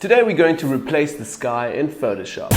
Today we're going to replace the sky in Photoshop.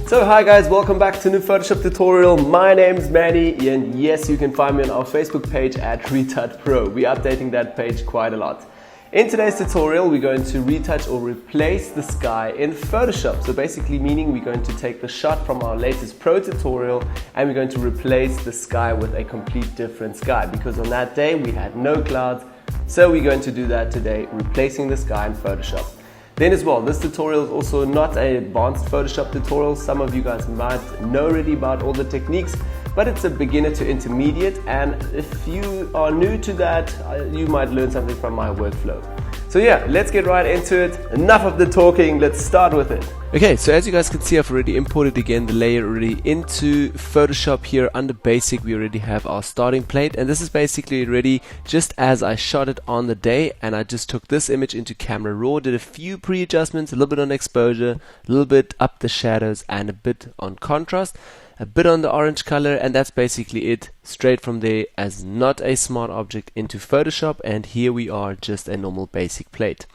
So hi guys, welcome back to a new Photoshop tutorial. My name is Manny and yes, you can find me on our Facebook page at Retouch Pro. We're updating that page quite a lot. In today's tutorial, we're going to retouch or replace the sky in Photoshop. So basically meaning we're going to take the shot from our latest Pro tutorial and we're going to replace the sky with a complete different sky, because on that day we had no clouds. So we're going to do that today, replacing the sky in Photoshop. Then as well, this tutorial is also not an advanced Photoshop tutorial. Some of you guys might know already about all the techniques, but it's a beginner to intermediate, and if you are new to that, you might learn something from my workflow. So yeah, let's get right into it. Enough of the talking, let's start with it. Okay, so as you guys can see, I've already imported again the layer already into Photoshop. Here under basic we already have our starting plate, and this is basically ready just as I shot it on the day, and I just took this image into Camera Raw, did a few pre-adjustments, a little bit on exposure, a little bit up the shadows and a bit on contrast, a bit on the orange color, and that's basically it. Straight from there as not a smart object into Photoshop, and here we are, just a normal basic plate.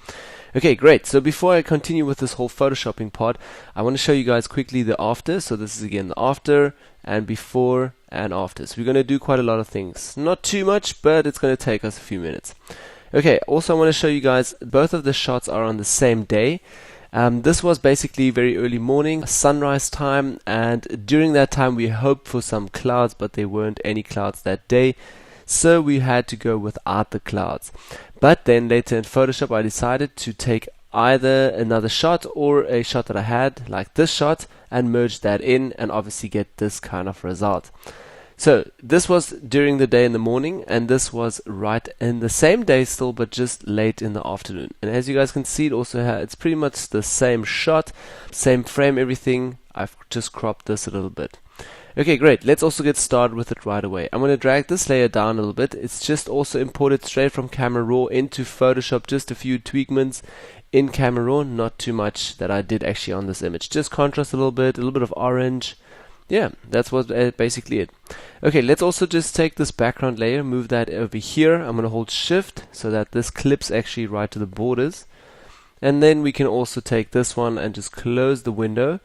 Okay, great. So before I continue with this whole photoshopping part, I want to show you guys quickly the after. So this is again the after and before and after. So we're going to do quite a lot of things. Not too much, but it's going to take us a few minutes. Okay, also I want to show you guys both of the shots are on the same day. This was basically very early morning, sunrise time, and during that time we hoped for some clouds, but there weren't any clouds that day, so we had to go without the clouds. But then later in Photoshop I decided to take either another shot or a shot that I had, like this shot, and merge that in and obviously get this kind of result. So this was during the day in the morning, and this was right in the same day still, but just late in the afternoon. And as you guys can see, it also it's pretty much the same shot, same frame, everything. I've just cropped this a little bit. Okay, great. Let's also get started with it right away. I'm going to drag this layer down a little bit. It's just also imported straight from Camera Raw into Photoshop. Just a few tweakments in Camera Raw, not too much that I did actually on this image. Just contrast a little bit of orange. Yeah, that's what basically it. Okay, let's also just take this background layer, move that over here. I'm going to hold shift so that this clips actually right to the borders. And then we can also take this one and just close the window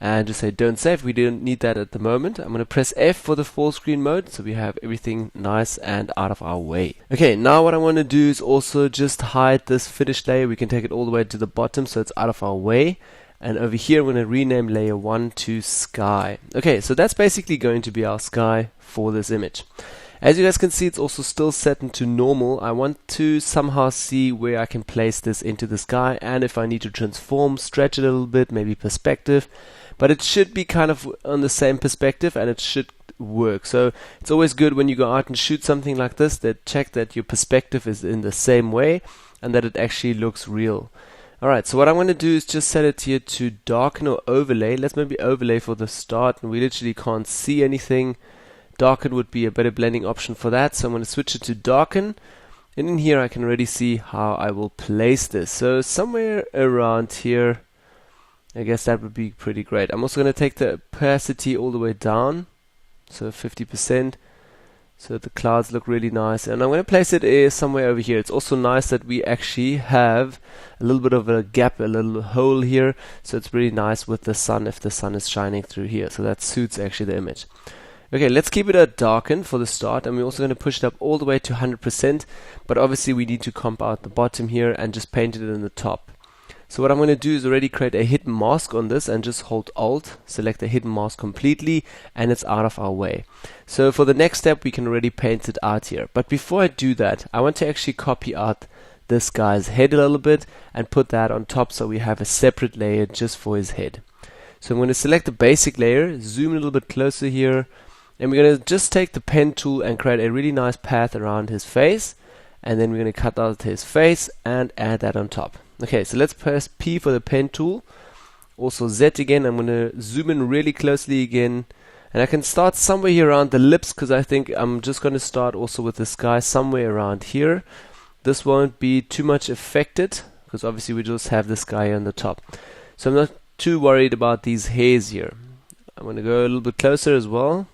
and just say don't save. We don't need that at the moment. I'm going to press F for the full screen mode so we have everything nice and out of our way. Okay, now what I want to do is also just hide this finished layer. We can take it all the way to the bottom so it's out of our way. And over here we're going to rename layer 1 to sky. Okay, so that's basically going to be our sky for this image. As you guys can see, it's also still set into normal. I want to somehow see where I can place this into the sky, and if I need to transform, stretch it a little bit, maybe perspective. But it should be kind of on the same perspective and it should work. So it's always good when you go out and shoot something like this, that check that your perspective is in the same way and that it actually looks real. Alright, so what I'm going to do is just set it here to darken or overlay. Let's maybe overlay for the start, and we literally can't see anything. Darken would be a better blending option for that, so I'm going to switch it to darken. And in here I can already see how I will place this. So somewhere around here, I guess that would be pretty great. I'm also going to take the opacity all the way down, so 50%. So the clouds look really nice, and I'm going to place it somewhere over here. It's also nice that we actually have a little bit of a gap, a little hole here, so it's really nice with the sun if the sun is shining through here, so that suits actually the image. Okay, let's keep it at darken for the start, and we're also going to push it up all the way to 100%, but obviously we need to comp out the bottom here and just paint it in the top. So what I'm going to do is already create a hidden mask on this and just hold Alt, select the hidden mask completely, and it's out of our way. So for the next step we can already paint it out here. But before I do that, I want to actually copy out this guy's head a little bit and put that on top so we have a separate layer just for his head. So I'm going to select the basic layer, zoom a little bit closer here, and we're going to just take the pen tool and create a really nice path around his face, and then we're going to cut out his face and add that on top. Okay, so let's press P for the pen tool, also Z again. I'm going to zoom in really closely again, and I can start somewhere here around the lips, because I think I'm just going to start also with the sky somewhere around here. This won't be too much affected because obviously we just have this guy on the top, so I'm not too worried about these hairs here. I'm going to go a little bit closer as well.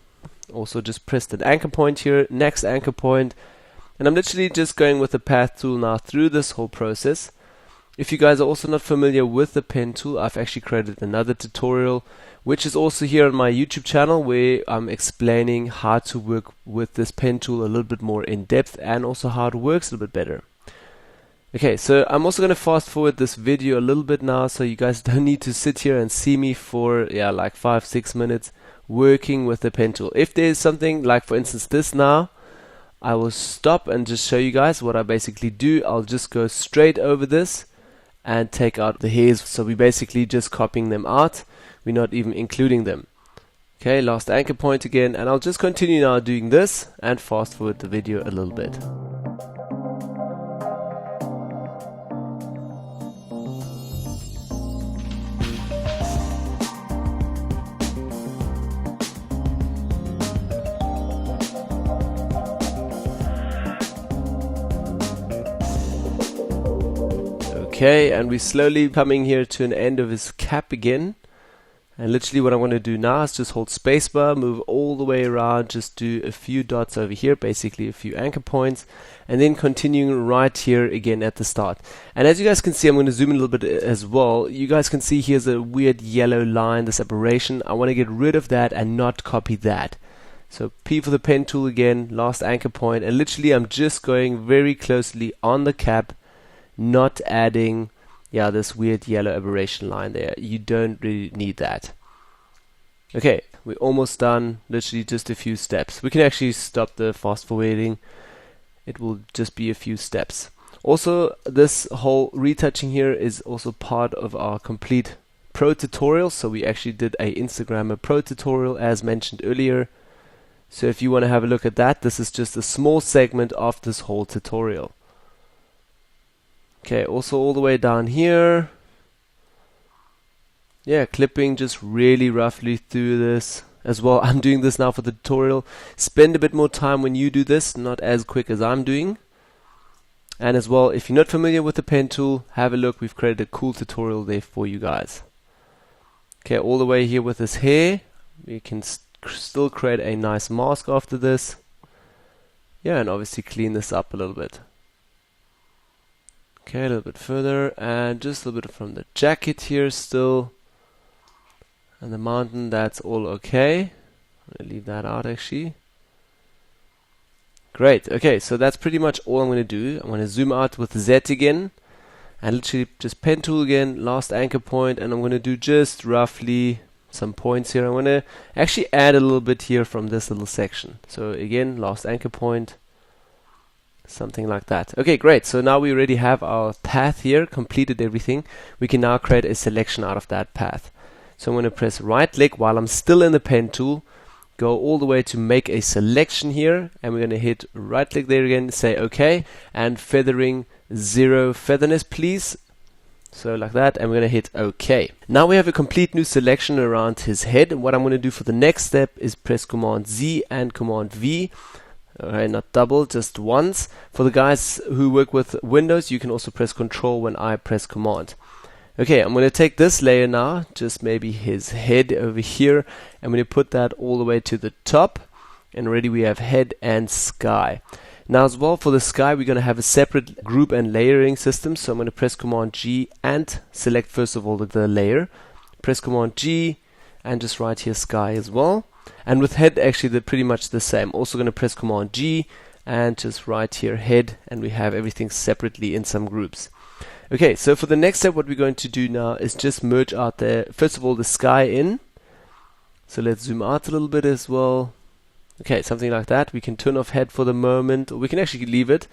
Also just pressed an anchor point here, next anchor point, and I'm literally just going with the path tool now through this whole process. If you guys are also not familiar with the pen tool, I've actually created another tutorial which is also here on my YouTube channel, where I'm explaining how to work with this pen tool a little bit more in depth, and also how it works a little bit better. Okay, so I'm also going to fast forward this video a little bit now, so you guys don't need to sit here and see me for like 5-6 minutes working with the pen tool. If there's something like, for instance, this now, I will stop and just show you guys what I basically do. I'll just go straight over this and take out the hairs. So we're basically just copying them out. We're not even including them. Okay, last anchor point again, and I'll just continue now doing this and fast forward the video a little bit. Okay, and we're slowly coming here to an end of his cap again. And literally what I'm going to do now is just hold spacebar, move all the way around, just do a few dots over here, basically a few anchor points, and then continuing right here again at the start. And as you guys can see, I'm going to zoom in a little bit as well. You guys can see here's a weird yellow line, this aberration. I want to get rid of that and not copy that. So P for the pen tool again, last anchor point, and literally I'm just going very closely on the cap, not adding this weird yellow aberration line there. You don't really need that. Okay, we're almost done, literally just a few steps. We can actually stop the fast forwarding. It will just be a few steps. Also, this whole retouching here is also part of our complete pro tutorial. So we actually did a Instagrammer pro tutorial as mentioned earlier. So if you want to have a look at that, this is just a small segment of this whole tutorial. Okay, also all the way down here. Yeah, clipping just really roughly through this as well. I'm doing this now for the tutorial. Spend a bit more time when you do this, not as quick as I'm doing. And as well, if you're not familiar with the pen tool, have a look. We've created a cool tutorial there for you guys. Okay, all the way here with this hair. We can still create a nice mask after this. Yeah, and obviously clean this up a little bit. Okay, a little bit further, and just a little bit from the jacket here still. And the mountain, that's all okay. I'm going to leave that out actually. Great, okay, so that's pretty much all I'm going to do. I'm going to zoom out with Z again, and literally just pen tool again, last anchor point, and I'm going to do just roughly some points here. I'm going to actually add a little bit here from this little section. So again, last anchor point. Something like that. Okay, great. So now we already have our path here, completed everything. We can now create a selection out of that path. So I'm going to press right click while I'm still in the pen tool, go all the way to make a selection here, and we're going to hit right click there again, say OK, and feathering 0 featherness please. So like that, and we're going to hit OK. Now we have a complete new selection around his head. And what I'm going to do for the next step is press Command Z and Command V. Alright, not double, just once. For the guys who work with Windows, you can also press Control when I press Command. Okay, I'm going to take this layer now, just maybe his head over here. I'm going to put that all the way to the top. And already we have head and sky. Now as well, for the sky, we're going to have a separate group and layering system. So I'm going to press Command G and select first of all the layer. Press Command G and just write here sky as well. And with head, actually, they're pretty much the same. Also going to press Command G and just write here head, and we have everything separately in some groups. Okay, so for the next step, what we're going to do now is just merge out first of all, the sky in. So let's zoom out a little bit as well. Okay, something like that. We can turn off head for the moment, or we can actually leave it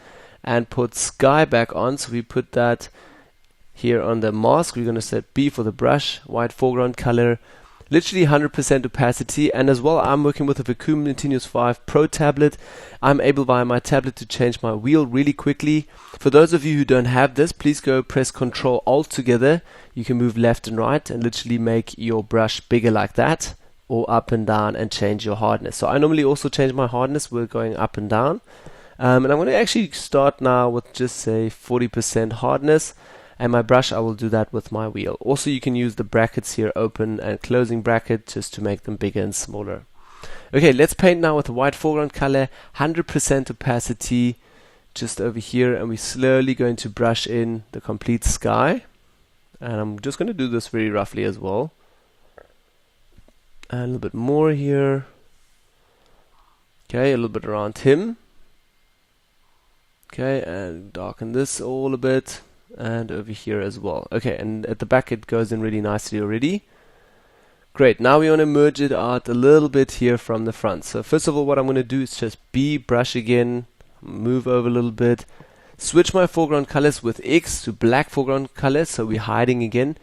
and put sky back on. So we put that here on the mask. We're going to set B for the brush, white foreground color. Literally 100% opacity, and as well I'm working with a Vacuum Continuous 5 Pro tablet. I'm able via my tablet to change my wheel really quickly. For those of you who don't have this, please go press Ctrl Alt together. You can move left and right and literally make your brush bigger like that, or up and down and change your hardness. So I normally also change my hardness with going up and down. And I'm going to actually start now with just say 40% hardness. And my brush, I will do that with my wheel. Also, you can use the brackets here, open and closing bracket, just to make them bigger and smaller. Okay, let's paint now with a white foreground color, 100% opacity, just over here, and we're slowly going to brush in the complete sky. And I'm just going to do this very roughly as well. And a little bit more here. Okay, a little bit around him. Okay, and darken this all a bit, and over here as well. Okay, and at the back it goes in really nicely already. Great, now we want to merge it out a little bit here from the front. So first of all, what I'm going to do is just brush again, move over a little bit, switch my foreground colors with X to black foreground colors, so we're hiding again.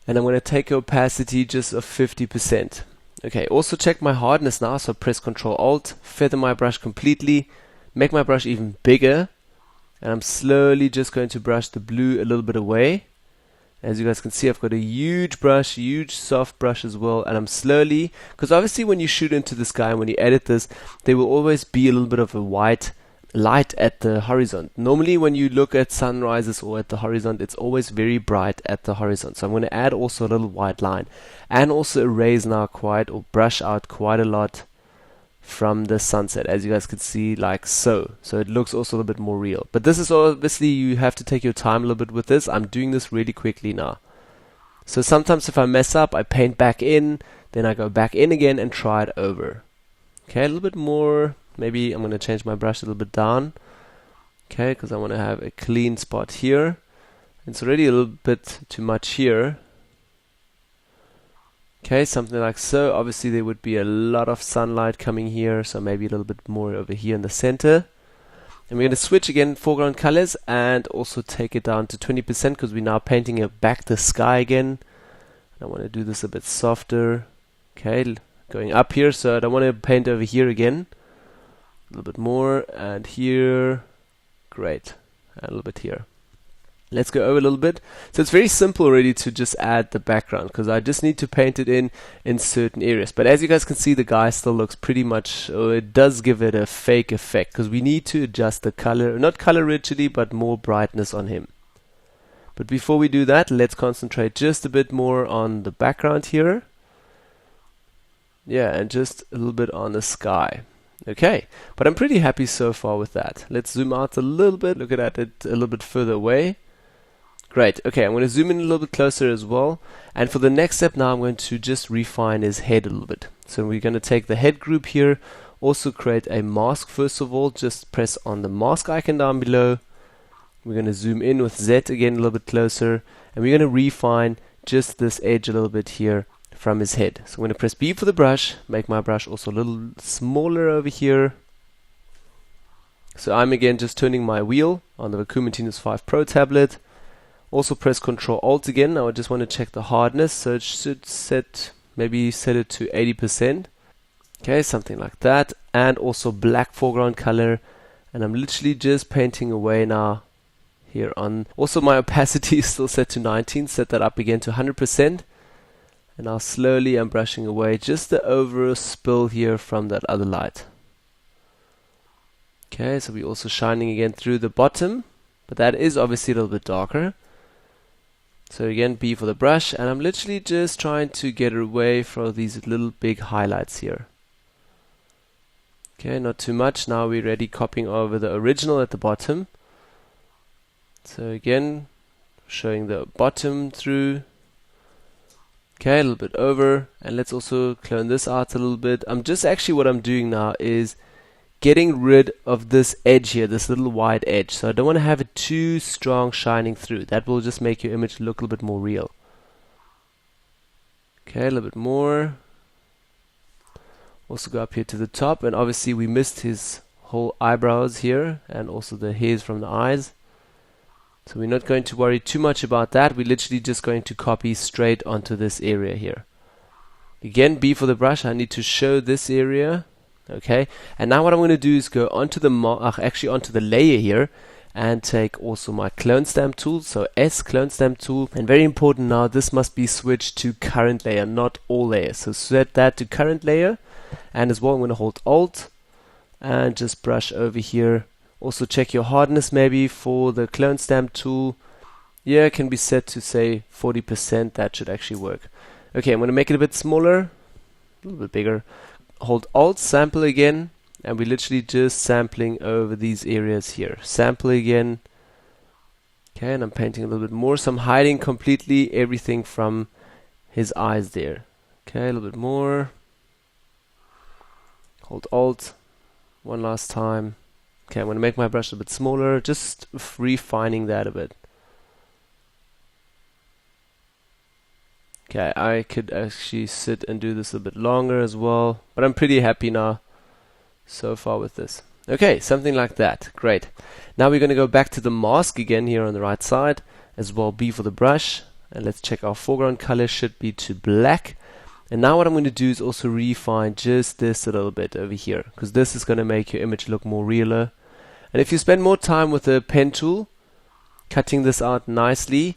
And I'm going to take opacity just of 50%. Okay, also check my hardness now, so press Ctrl Alt, feather my brush completely, make my brush even bigger, and I'm slowly just going to brush the blue a little bit away. As you guys can see, I've got a huge brush, huge soft brush as well, and I'm slowly, because obviously when you shoot into the sky and when you edit this, there will always be a little bit of a white light at the horizon. Normally when you look at sunrises or at the horizon, it's always very bright at the horizon. So I'm going to add also a little white line, and also erase now quite, or brush out quite a lot from the sunset, as you guys can see, like so. So it looks also a little bit more real. But this is obviously, you have to take your time a little bit with this. I'm doing this really quickly now. So sometimes if I mess up, I paint back in, then I go back in again and try it over. Okay, a little bit more. Maybe I'm going to change my brush a little bit down. Okay, because I want to have a clean spot here. It's already a little bit too much here. Okay, something like so. Obviously there would be a lot of sunlight coming here, so maybe a little bit more over here in the center. And we're going to switch again foreground colors and also take it down to 20% because we're now painting it back the sky again. I want to do this a bit softer. Okay, going up here, so I don't want to paint over here again. A little bit more, and here. Great. And a little bit here. Let's go over a little bit. So it's very simple already to just add the background, because I just need to paint it in certain areas. But as you guys can see, the guy still looks pretty much, it does give it a fake effect, because we need to adjust the color, not color rigidity, but more brightness on him. But before we do that, let's concentrate just a bit more on the background here. Yeah, and just a little bit on the sky. Okay, but I'm pretty happy so far with that. Let's zoom out a little bit, look at it a little bit further away. Great. Okay, I'm going to zoom in a little bit closer as well. And for the next step now, I'm going to just refine his head a little bit. So we're going to take the head group here, also create a mask first of all. Just press on the mask icon down below. We're going to zoom in with Z again a little bit closer. And we're going to refine just this edge a little bit here from his head. So I'm going to press B for the brush, make my brush also a little smaller over here. So I'm again just turning my wheel on the Vacuma Tinus 5 Pro tablet. Also press Ctrl Alt again. Now I just want to check the hardness, so it should maybe set it to 80%. Okay, something like that. And also black foreground color. And I'm literally just painting away now here on. Also my opacity is still set to 19. Set that up again to 100%. And now slowly I'm brushing away just the overspill here from that other light. Okay, so we're also shining again through the bottom, but that is obviously a little bit darker. So again, B for the brush, and I'm literally just trying to get away from these little big highlights here. Okay, not too much. Now we're ready copying over the original at the bottom. So again, showing the bottom through. Okay, a little bit over, and let's also clone this out a little bit. What I'm doing now is getting rid of this edge here, this little wide edge. So I don't want to have it too strong shining through. That will just make your image look a little bit more real. Okay, a little bit more. Also go up here to the top, and obviously we missed his whole eyebrows here and also the hairs from the eyes. So we're not going to worry too much about that. We're literally just going to copy straight onto this area here. Again, B for the brush. I need to show this area. Okay, and now what I'm going to do is go onto the onto the layer here and take also my clone stamp tool. So S clone stamp tool, and very important now, this must be switched to current layer, not all layers. So set that to current layer, and as well I'm going to hold Alt and just brush over here. Also check your hardness maybe for the clone stamp tool. Yeah, it can be set to say 40%. That should actually work. Okay, I'm going to make it a bit smaller, a little bit bigger. hold Alt, sample again, and we're literally just sampling over these areas here. Sample again. Okay, and I'm painting a little bit more, so I'm hiding completely everything from his eyes there. Okay, a little bit more. Hold Alt. One last time. Okay, I'm going to make my brush a bit smaller, just refining that a bit. Okay, I could actually sit and do this a bit longer as well, but I'm pretty happy now so far with this. Okay, something like that. Great. Now we're going to go back to the mask again here on the right side, as well B for the brush, and let's check our foreground color should be to black. And now what I'm going to do is also refine just this a little bit over here, because this is going to make your image look more realer. And if you spend more time with the pen tool, cutting this out nicely,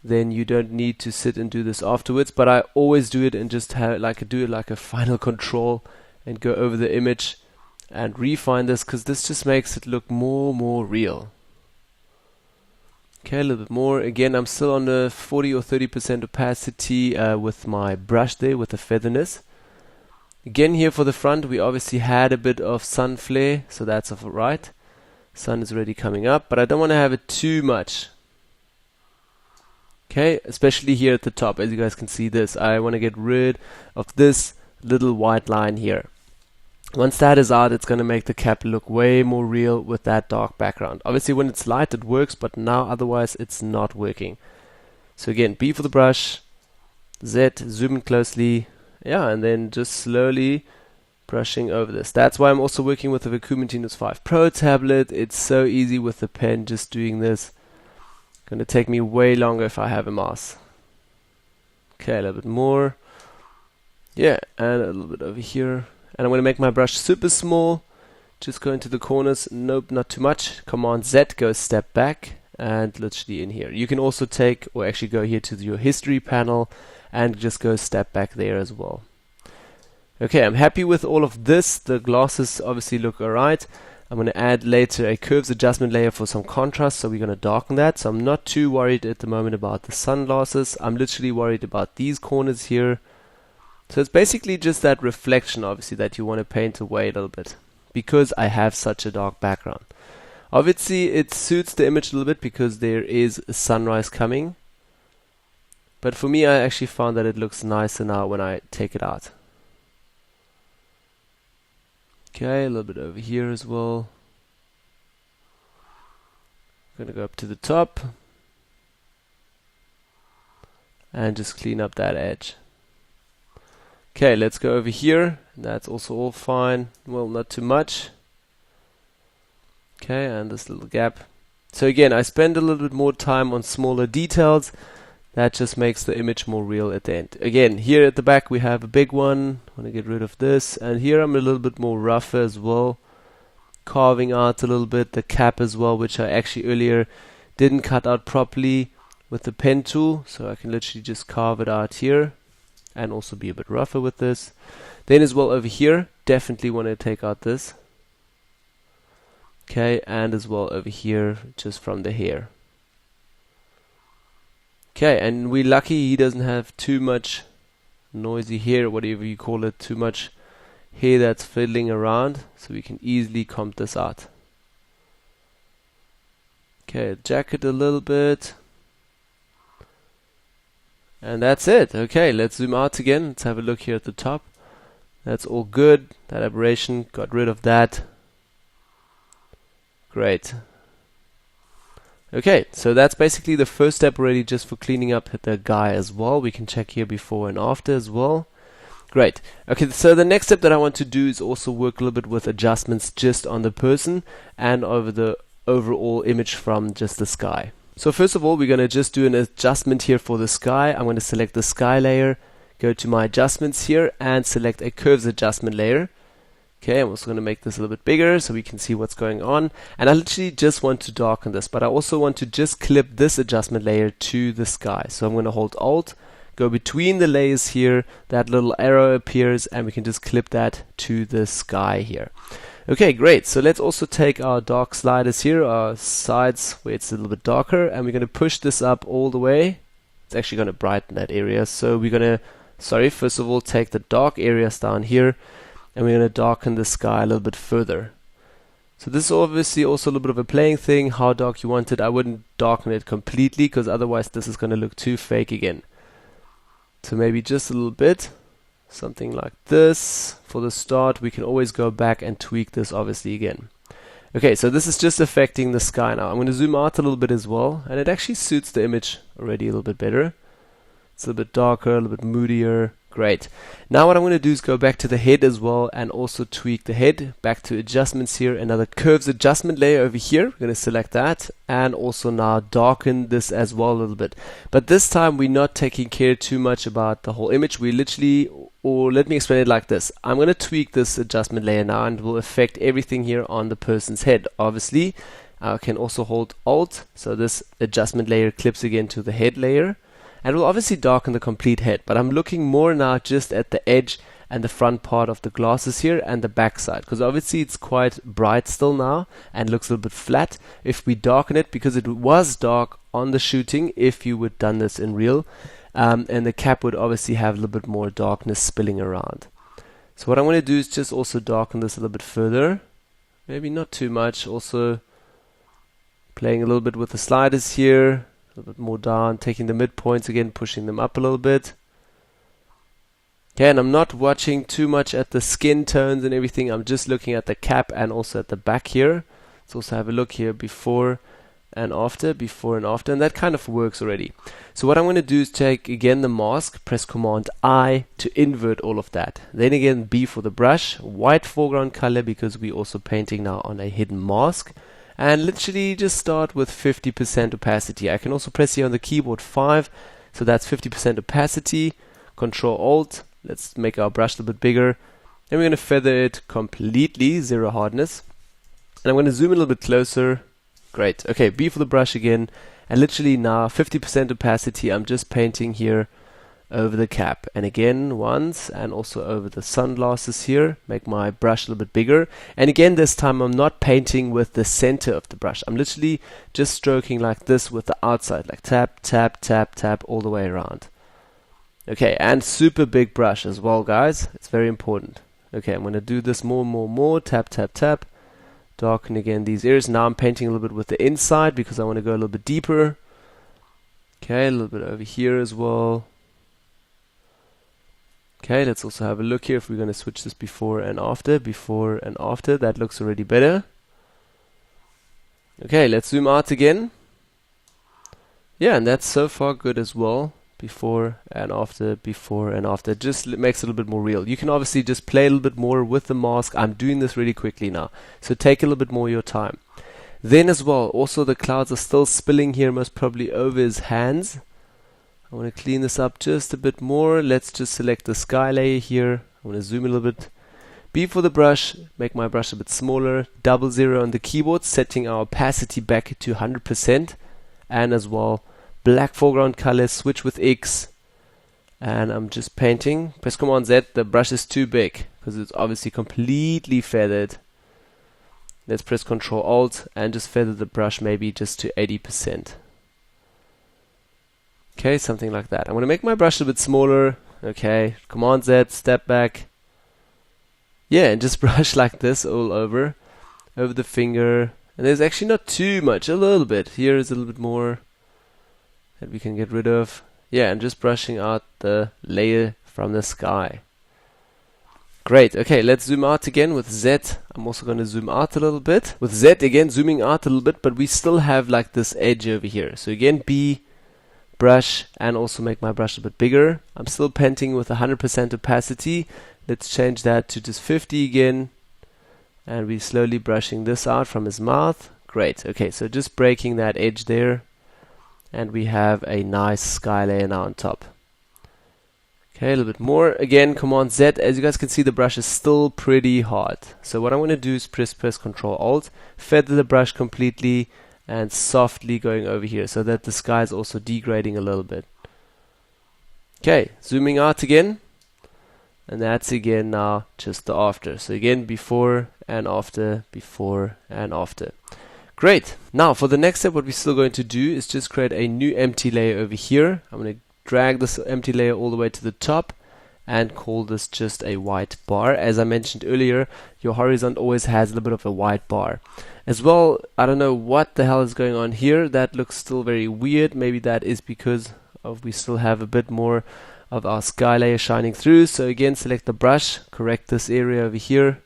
then you don't need to sit and do this afterwards. But I always do it and just do it like a final control and go over the image and refine this, because this just makes it look more real. Okay, a little bit more. Again, I'm still on the 40 or 30% opacity with my brush there with the featherness. Again, here for the front, we obviously had a bit of sun flare, so that's alright. Sun is already coming up, but I don't want to have it too much. Okay, especially here at the top, as you guys can see this. I want to get rid of this little white line here. Once that is out, it's going to make the cap look way more real with that dark background. Obviously when it's light it works, but now otherwise it's not working. So again, B for the brush, Z, zoom in closely, yeah, and then just slowly brushing over this. That's why I'm also working with the Vekuma Genius 5 Pro tablet. It's so easy with the pen just doing this. Going to take me way longer if I have a mouse. Okay, a little bit more. Yeah, and a little bit over here. And I'm going to make my brush super small. Just go into the corners. Nope, not too much. Command Z, go step back, and literally in here. You can also take, or actually go here to your history panel and just go step back there as well. Okay, I'm happy with all of this. The glasses obviously look alright. I'm going to add later a curves adjustment layer for some contrast, so we're going to darken that. So I'm not too worried at the moment about the sunglasses. I'm literally worried about these corners here. So it's basically just that reflection, obviously, that you want to paint away a little bit, because I have such a dark background. Obviously it suits the image a little bit because there is a sunrise coming, but for me I actually found that it looks nicer now when I take it out. Okay, a little bit over here as well. I'm gonna go up to the top and just clean up that edge. Okay, let's go over here. That's also all fine. Well, not too much. Okay, and this little gap. So again, I spend a little bit more time on smaller details. That just makes the image more real at the end. Again, here at the back we have a big one. I want to get rid of this. And here I'm a little bit more rougher as well. Carving out a little bit the cap as well, which I actually earlier didn't cut out properly with the pen tool. So I can literally just carve it out here and also be a bit rougher with this. Then as well over here, definitely want to take out this. Okay, and as well over here, just from the hair. Okay, and we're lucky he doesn't have too much noisy hair, whatever you call it, too much hair that's fiddling around, so we can easily comp this out. Okay, jacket a little bit. And that's it. Okay, let's zoom out again. Let's have a look here at the top. That's all good. That aberration, got rid of that. Great. Okay, so that's basically the first step already, just for cleaning up the guy as well. We can check here before and after as well. Great. Okay, so the next step that I want to do is also work a little bit with adjustments just on the person and over the overall image from just the sky. So first of all, we're going to just do an adjustment here for the sky. I'm going to select the sky layer, go to my adjustments here and select a curves adjustment layer. Okay, I'm also going to make this a little bit bigger so we can see what's going on. And I literally just want to darken this, but I also want to just clip this adjustment layer to the sky. So I'm going to hold Alt, go between the layers here, that little arrow appears, and we can just clip that to the sky here. Okay, great. So let's also take our dark sliders here, our sides where it's a little bit darker, and we're going to push this up all the way. It's actually going to brighten that area. So we're going to, first of all, take the dark areas down here, and we're going to darken the sky a little bit further. So this is obviously also a little bit of a playing thing, how dark you want it. I wouldn't darken it completely because otherwise this is going to look too fake again. So maybe just a little bit, something like this. For the start, we can always go back and tweak this obviously again. Okay, so this is just affecting the sky now. I'm going to zoom out a little bit as well, and it actually suits the image already a little bit better. It's a little bit darker, a little bit moodier. Great. Now what I'm going to do is go back to the head as well and also tweak the head. Back to adjustments here, another curves adjustment layer over here. We're going to select that and also now darken this as well a little bit. But this time we're not taking care too much about the whole image. We literally, or let me explain it like this. I'm going to tweak this adjustment layer now and it will affect everything here on the person's head. Obviously, I can also hold Alt, so this adjustment layer clips again to the head layer. And we'll obviously darken the complete head, but I'm looking more now just at the edge and the front part of the glasses here and the back side, because obviously it's quite bright still now and looks a little bit flat. If we darken it, because it was dark on the shooting if you would done this in real, and the cap would obviously have a little bit more darkness spilling around. So what I'm going to do is just also darken this a little bit further, maybe not too much, also playing a little bit with the sliders here. A little bit more down, taking the midpoints again, pushing them up a little bit. Okay, and I'm not watching too much at the skin tones and everything. I'm just looking at the cap and also at the back here. Let's also have a look here before and after, and that kind of works already. So what I'm going to do is take again the mask, press Command I to invert all of that. Then again B for the brush, white foreground color because we're also painting now on a hidden mask. And literally just start with 50% opacity. I can also press here on the keyboard 5, so that's 50% opacity. Control Alt, let's make our brush a little bit bigger. Then we're going to feather it completely, 0 hardness. And I'm going to zoom in a little bit closer. Great. Okay, B for the brush again. And literally now 50% opacity. I'm just painting here over the cap, and again once, and also over the sunglasses here. Make my brush a little bit bigger, and again this time I'm not painting with the center of the brush. I'm literally just stroking like this with the outside, like tap tap tap tap all the way around. Okay, and super big brush as well, guys, it's very important. Okay, I'm going to do this more, tap tap tap, darken again these areas. Now I'm painting a little bit with the inside because I want to go a little bit deeper. Okay, a little bit over here as well. Okay, let's also have a look here if we're going to switch this before and after. That looks already better. Okay, let's zoom out again. Yeah, and that's so far good as well. Before and after. Just makes it a little bit more real. You can obviously just play a little bit more with the mask. I'm doing this really quickly now, so take a little bit more of your time. Then as well, also the clouds are still spilling here, most probably over his hands. I want to clean this up just a bit more. Let's just select the sky layer here. I want to zoom a little bit. B for the brush, make my brush a bit smaller. 00 on the keyboard, setting our opacity back to 100%. And as well, black foreground color, switch with X. And I'm just painting. Press Command Z, the brush is too big because it's obviously completely feathered. Let's press Control Alt and just feather the brush maybe just to 80%. Okay, something like that. I'm going to make my brush a bit smaller. Okay, Command Z, step back. Yeah, and just brush like this all over the finger. And there's actually not too much, a little bit. Here is a little bit more that we can get rid of. Yeah, and just brushing out the layer from the sky. Great. Okay, let's zoom out again with Z. I'm also going to zoom out a little bit. With Z again, zooming out a little bit, but we still have like this edge over here. So again, B, brush, and also make my brush a bit bigger. I'm still painting with 100% opacity. Let's change that to just 50 again. And we're slowly brushing this out from his mouth. Great. Okay, so just breaking that edge there. And we have a nice sky layer now on top. Okay, a little bit more. Again, Command Z. As you guys can see, the brush is still pretty hard. So what I'm going to do is press Control Alt, feather the brush completely, and softly going over here so that the sky is also degrading a little bit. Okay, zooming out again. And that's again now just the after. So again, before and after, before and after. Great. Now for the next step, what we're still going to do is just create a new empty layer over here. I'm going to drag this empty layer all the way to the top and call this just a white bar. As I mentioned earlier, your horizon always has a little bit of a white bar. As well, I don't know what the hell is going on here. That looks still very weird. Maybe that is because we still have a bit more of our sky layer shining through. So again, select the brush, correct this area over here.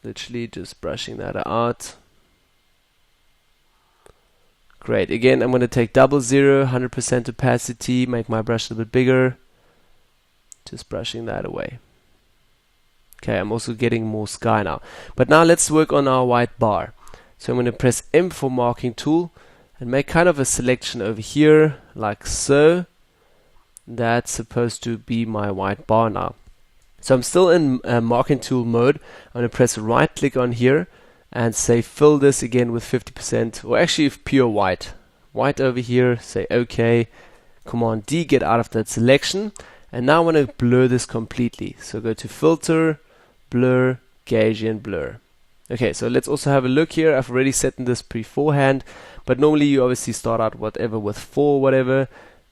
Literally just brushing that out. Great. Again, I'm going to take 00, 100% opacity, make my brush a little bit bigger. Just brushing that away. Okay, I'm also getting more sky now. But now let's work on our white bar. So I'm going to press M for marking tool and make kind of a selection over here, like so. That's supposed to be my white bar now. So I'm still in marking tool mode. I'm going to press right click on here and say fill this again with 50%, or actually pure white. White over here, say OK. Command D, get out of that selection. And now I want to blur this completely. So go to filter, blur, Gaussian blur. Okay, so let's also have a look here. I've already set this beforehand, but normally you obviously start out whatever with 4 whatever,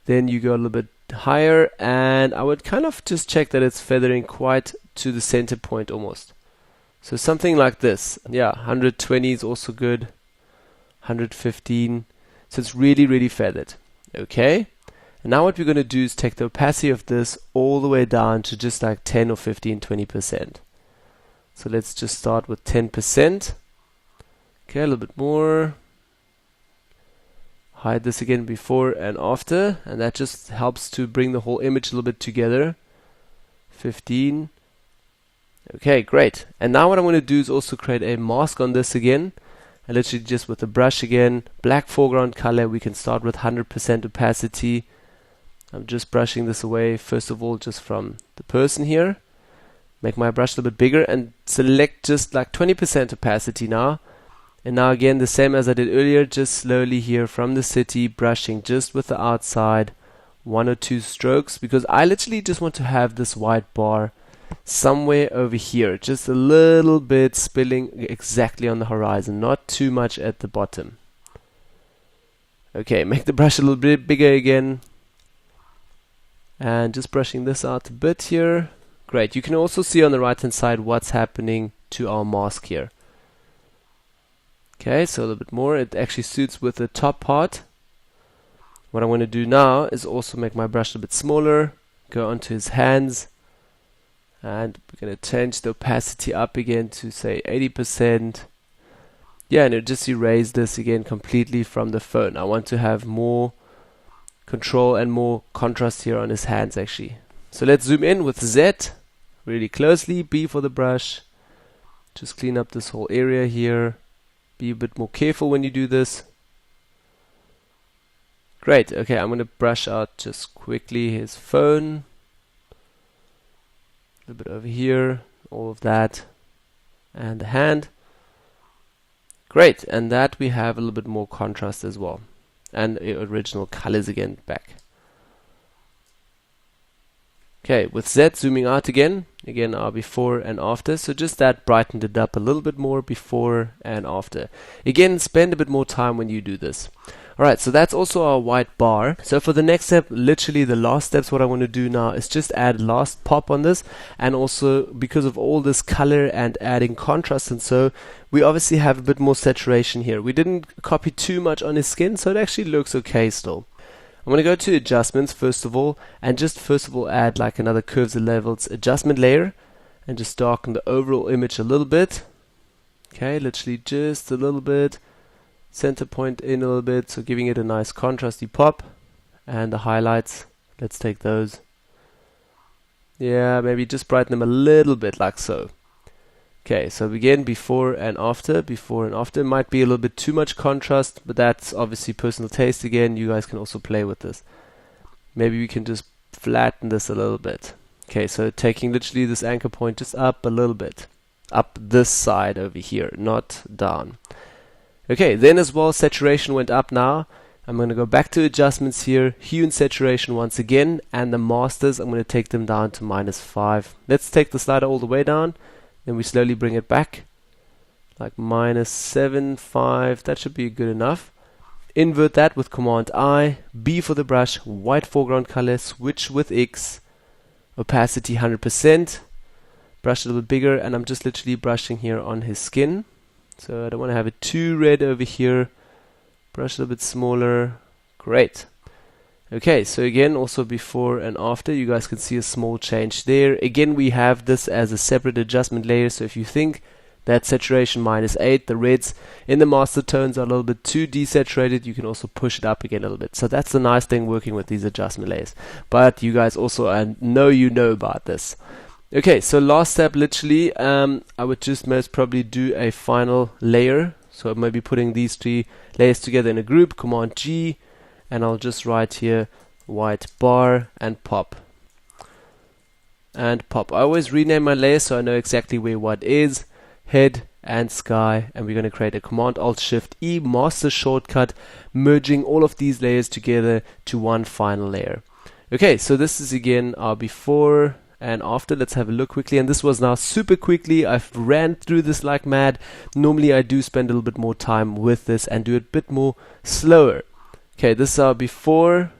then you go a little bit higher, and I would kind of just check that it's feathering quite to the center point almost. So something like this. Yeah, 120 is also good. 115. So it's really, really feathered. Okay. And now what we're going to do is take the opacity of this all the way down to just like 10 or 15, 20%. So let's just start with 10%. Okay, a little bit more. Hide this again before and after, and that just helps to bring the whole image a little bit together. 15. Okay, great. And now what I'm going to do is also create a mask on this again. And literally just with the brush again, black foreground color, we can start with 100% opacity. I'm just brushing this away, first of all, just from the person here. Make my brush a little bit bigger and select just like 20% opacity now. And now again, the same as I did earlier, just slowly here from the city, brushing just with the outside, 1 or 2 strokes, because I literally just want to have this white bar somewhere over here, just a little bit spilling exactly on the horizon, not too much at the bottom. Okay, make the brush a little bit bigger again. And just brushing this out a bit here. Great. You can also see on the right hand side what's happening to our mask here. Okay, so a little bit more. It actually suits with the top part. What I'm going to do now is also make my brush a bit smaller. Go onto his hands. And we're going to change the opacity up again to say 80%. Yeah, and just erase this again completely from the phone. I want to have more control and more contrast here on his hands actually. So let's zoom in with Z really closely. B for the brush. Just clean up this whole area here. Be a bit more careful when you do this. Great. Okay, I'm going to brush out just quickly his phone. A little bit over here. All of that. And the hand. Great. And that we have a little bit more contrast as well. And original colors again back. Okay, with Z zooming out again our before and after, so just that brightened it up a little bit more before and after. Again, spend a bit more time when you do this. Alright, so that's also our white bar. So for the next step, literally the last steps, what I want to do now is just add last pop on this, and also because of all this color and adding contrast, and so we obviously have a bit more saturation here. We didn't copy too much on his skin, so it actually looks okay still. I'm going to go to adjustments first of all, and just first of all add like another curves and levels adjustment layer, and just darken the overall image a little bit. Okay, literally just a little bit. Center point in a little bit, so giving it a nice contrasty pop. And the highlights, let's take those. Yeah, maybe just brighten them a little bit like so. Okay, so again, before and after. Before and after might be a little bit too much contrast, but that's obviously personal taste again. You guys can also play with this. Maybe we can just flatten this a little bit. Okay, so taking literally this anchor point just up a little bit. Up this side over here, not down. Okay, then as well, saturation went up now. I'm going to go back to adjustments here, hue and saturation once again, and the masters, I'm going to take them down to -5. Let's take the slider all the way down, then we slowly bring it back, like -7, 5, that should be good enough. Invert that with Command I, B for the brush, white foreground color, switch with X. opacity 100%, brush it a little bit bigger, and I'm just literally brushing here on his skin. So I don't want to have it too red over here. Brush it a little bit smaller. Great. Okay, so again, also before and after, you guys can see a small change there. Again, we have this as a separate adjustment layer, so if you think that saturation -8, the reds in the master tones are a little bit too desaturated, you can also push it up again a little bit. So that's the nice thing working with these adjustment layers. But you guys also know about this. Okay, so last step, literally, I would just most probably do a final layer. So maybe putting these 3 layers together in a group, Command G, and I'll just write here white bar and pop. And pop. I always rename my layers so I know exactly where what is. Head and sky, and we're going to create a Command Alt Shift E master shortcut, merging all of these layers together to one final layer. Okay, so this is again our before and after. Let's have a look quickly, and this was now super quickly. I've ran through this like mad. Normally I do spend a little bit more time with this and do it a bit more slower. Okay, this is our before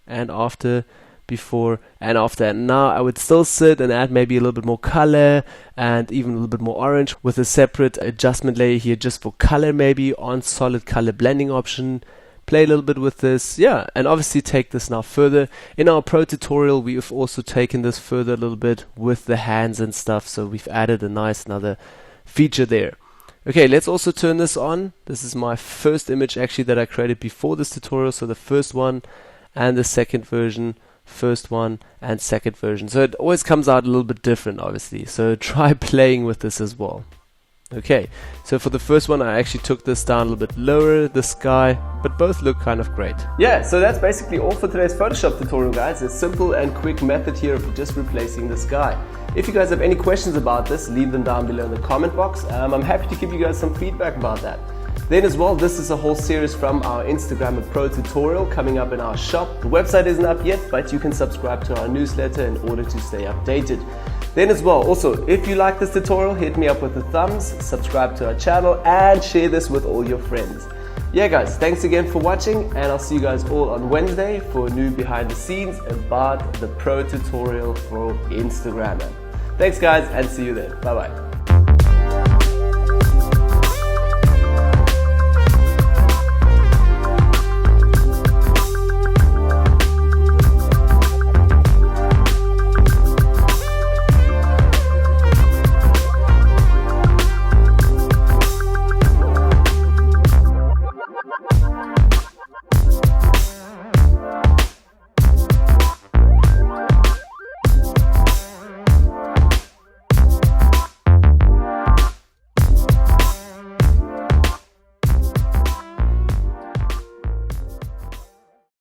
and after, before and after. And now I would still sit and add maybe a little bit more color and even a little bit more orange with a separate adjustment layer here just for color, maybe on solid color blending option. Play a little bit with this, yeah, and obviously take this now further. In our pro tutorial, we have also taken this further a little bit with the hands and stuff, so we've added a nice another feature there. Okay, let's also turn this on. This is my first image actually that I created before this tutorial, so the first one and the second version, first one and second version. So it always comes out a little bit different, obviously, so try playing with this as well. Okay, so for the first one I actually took this down a little bit lower, the sky, but both look kind of great. Yeah, so that's basically all for today's Photoshop tutorial, guys. A simple and quick method here of just replacing the sky. If you guys have any questions about this, leave them down below in the comment box. I'm happy to give you guys some feedback about that. Then as well, this is a whole series from our Instagram and Pro tutorial coming up in our shop. The website isn't up yet, but you can subscribe to our newsletter in order to stay updated. Then as well, also, if you like this tutorial, hit me up with the thumbs, subscribe to our channel, and share this with all your friends. Yeah guys, thanks again for watching, and I'll see you guys all on Wednesday for a new behind the scenes about the Pro tutorial for Instagram. Thanks guys, and see you then. Bye bye.